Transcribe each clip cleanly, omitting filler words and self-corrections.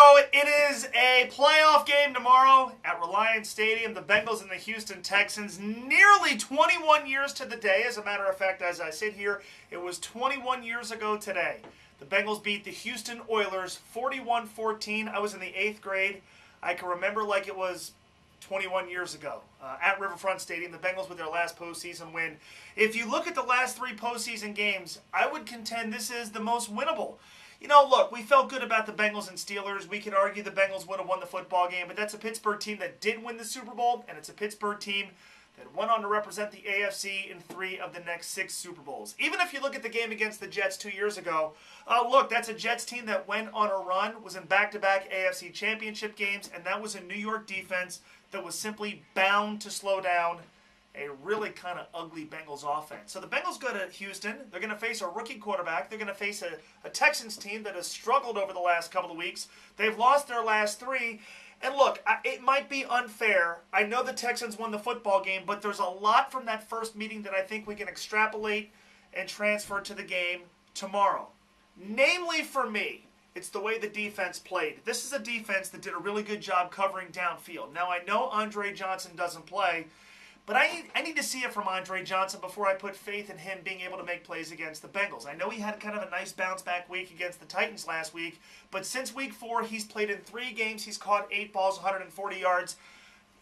So it is a playoff game tomorrow at Reliance Stadium. The Bengals and the Houston Texans. Nearly 21 years to the day. As a matter of fact, as I sit here, it was 21 years ago today. The Bengals beat the Houston Oilers 41-14. I was in the 8th grade. I can remember like it was 21 years ago at Riverfront Stadium. The Bengals with their last postseason win. If you look at the last 3 postseason games, I would contend this is the most winnable. You know, look, we felt good about the Bengals and Steelers. We could argue the Bengals would have won the football game, but that's a Pittsburgh team that did win the Super Bowl, and it's a Pittsburgh team that went on to represent the AFC in 3 of the next 6 Super Bowls. Even if you look at the game against the Jets 2 years ago, look, that's a Jets team that went on a run, was in back-to-back AFC championship games, and that was a New York defense that was simply bound to slow down a really kind of ugly Bengals offense. So the Bengals go to Houston. They're going to face a rookie quarterback. They're going to face a Texans team that has struggled over the last couple of weeks. They've lost their last 3. And look, it might be unfair. I know the Texans won the football game, but there's a lot from that first meeting that I think we can extrapolate and transfer to the game tomorrow. Namely for me, it's the way the defense played. This is a defense that did a really good job covering downfield. Now, I know Andre Johnson doesn't play, but I need to see it from Andre Johnson before I put faith in him being able to make plays against the Bengals. I know he had kind of a nice bounce-back week against the Titans last week, but since week 4, he's played in 3 games. He's caught 8 balls, 140 yards,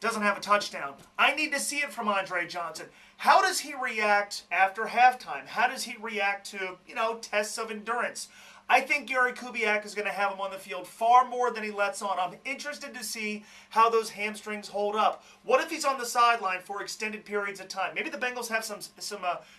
doesn't have a touchdown. I need to see it from Andre Johnson. How does he react after halftime? How does he react to, tests of endurance? I think Gary Kubiak is going to have him on the field far more than he lets on. I'm interested to see how those hamstrings hold up. What if he's on the sideline for extended periods of time? Maybe the Bengals have some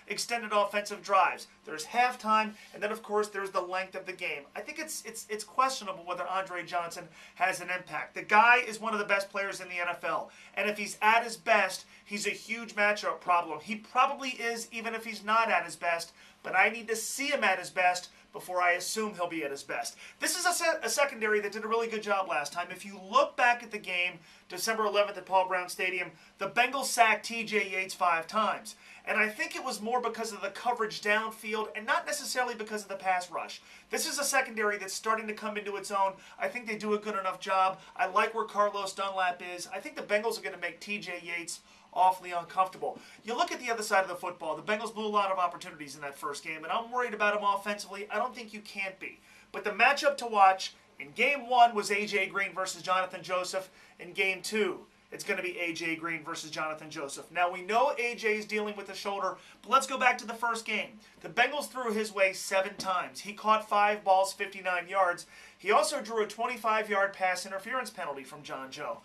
extended offensive drives. There's halftime, and then, of course, there's the length of the game. I think it's questionable whether Andre Johnson has an impact. The guy is one of the best players in the NFL, and if he's at his best, he's a huge matchup problem. He probably is, even if he's not at his best, but I need to see him at his best before I assume he'll be at his best. This is a secondary that did a really good job last time. If you look back at the game, December 11th at Paul Brown Stadium, the Bengals sacked T.J. Yates 5 times. And I think it was more because of the coverage downfield and not necessarily because of the pass rush. This is a secondary that's starting to come into its own. I think they do a good enough job. I like where Carlos Dunlap is. I think the Bengals are going to make T.J. Yates awfully uncomfortable. You look at the other side of the football. The Bengals blew a lot of opportunities in that first game, and I'm worried about them offensively. I don't think you can't be. But the matchup to watch in Game 1 was A.J. Green versus Jonathan Joseph. In Game 2, it's going to be A.J. Green versus Jonathan Joseph. Now, we know A.J. is dealing with the shoulder, but let's go back to the first game. The Bengals threw his way 7 times. He caught 5 balls, 59 yards. He also drew a 25-yard pass interference penalty from John Joe.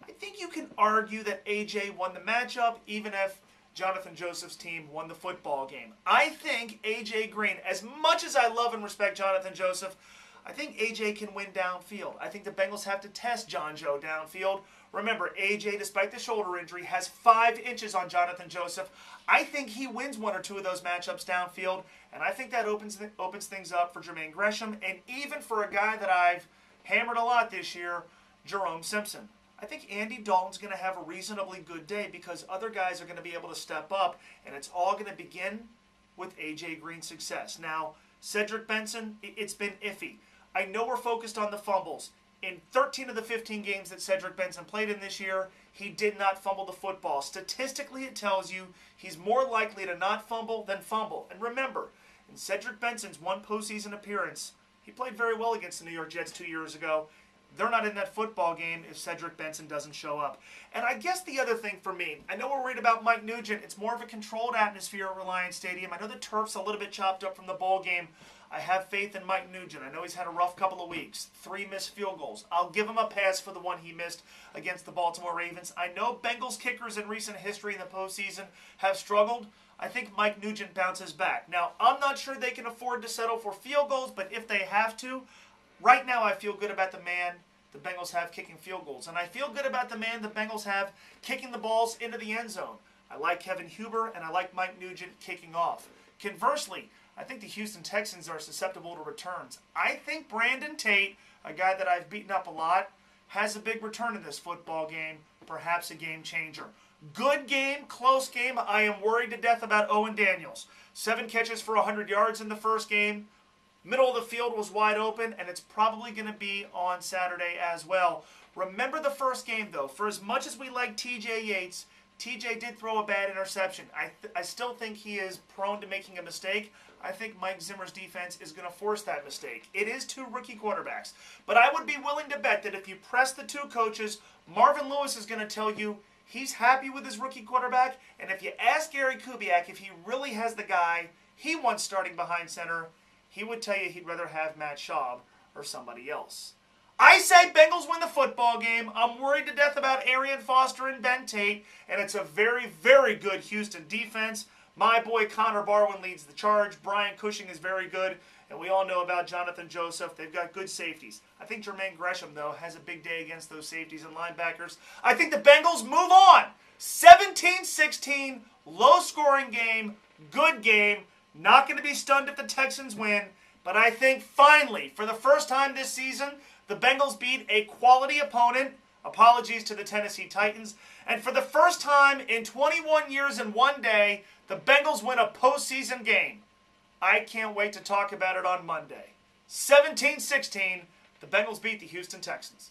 I think you can argue that A.J. won the matchup, even if Jonathan Joseph's team won the football game. I think A.J. Green, as much as I love and respect Jonathan Joseph, I think A.J. can win downfield. I think the Bengals have to test John Joe downfield. Remember, A.J., despite the shoulder injury, has 5 inches on Jonathan Joseph. I think he wins 1 or 2 of those matchups downfield, and I think that opens things up for Jermaine Gresham, and even for a guy that I've hammered a lot this year, Jerome Simpson. I think Andy Dalton's going to have a reasonably good day because other guys are going to be able to step up, and it's all going to begin with A.J. Green's success. Now, Cedric Benson, it's been iffy. I know we're focused on the fumbles. In 13 of the 15 games that Cedric Benson played in this year, he did not fumble the football. Statistically, it tells you he's more likely to not fumble than fumble. And remember, in Cedric Benson's 1 postseason appearance, he played very well against the New York Jets 2 years ago. They're not in that football game if Cedric Benson doesn't show up. And I guess the other thing for me, I know we're worried about Mike Nugent. It's more of a controlled atmosphere at Reliance Stadium. I know the turf's a little bit chopped up from the bowl game. I have faith in Mike Nugent. I know he's had a rough couple of weeks. 3 missed field goals. I'll give him a pass for the one he missed against the Baltimore Ravens. I know Bengals kickers in recent history in the postseason have struggled. I think Mike Nugent bounces back. Now, I'm not sure they can afford to settle for field goals, but if they have to, right now I feel good about the man the Bengals have kicking field goals. And I feel good about the man the Bengals have kicking the balls into the end zone. I like Kevin Huber, and I like Mike Nugent kicking off. Conversely, I think the Houston Texans are susceptible to returns. I think Brandon Tate, a guy that I've beaten up a lot, has a big return in this football game, perhaps a game changer. Good game, close game. I am worried to death about Owen Daniels. 7 catches for 100 yards in the first game. Middle of the field was wide open, and it's probably going to be on Saturday as well. Remember the first game, though. For as much as we like TJ Yates, TJ did throw a bad interception. I still think he is prone to making a mistake. I think Mike Zimmer's defense is going to force that mistake. It is 2 rookie quarterbacks. But I would be willing to bet that if you press the 2 coaches, Marvin Lewis is going to tell you he's happy with his rookie quarterback. And if you ask Gary Kubiak if he really has the guy he wants starting behind center, he would tell you he'd rather have Matt Schaub or somebody else. I say Bengals win the football game. I'm worried to death about Arian Foster and Ben Tate, and it's a very, very good Houston defense. My boy Connor Barwin leads the charge. Brian Cushing is very good, and we all know about Jonathan Joseph. They've got good safeties. I think Jermaine Gresham, though, has a big day against those safeties and linebackers. I think the Bengals move on. 17-16, low-scoring game, good game. Not going to be stunned if the Texans win, but I think finally, for the first time this season, the Bengals beat a quality opponent. Apologies to the Tennessee Titans. And for the first time in 21 years and 1 day, the Bengals win a postseason game. I can't wait to talk about it on Monday. 17-16, the Bengals beat the Houston Texans.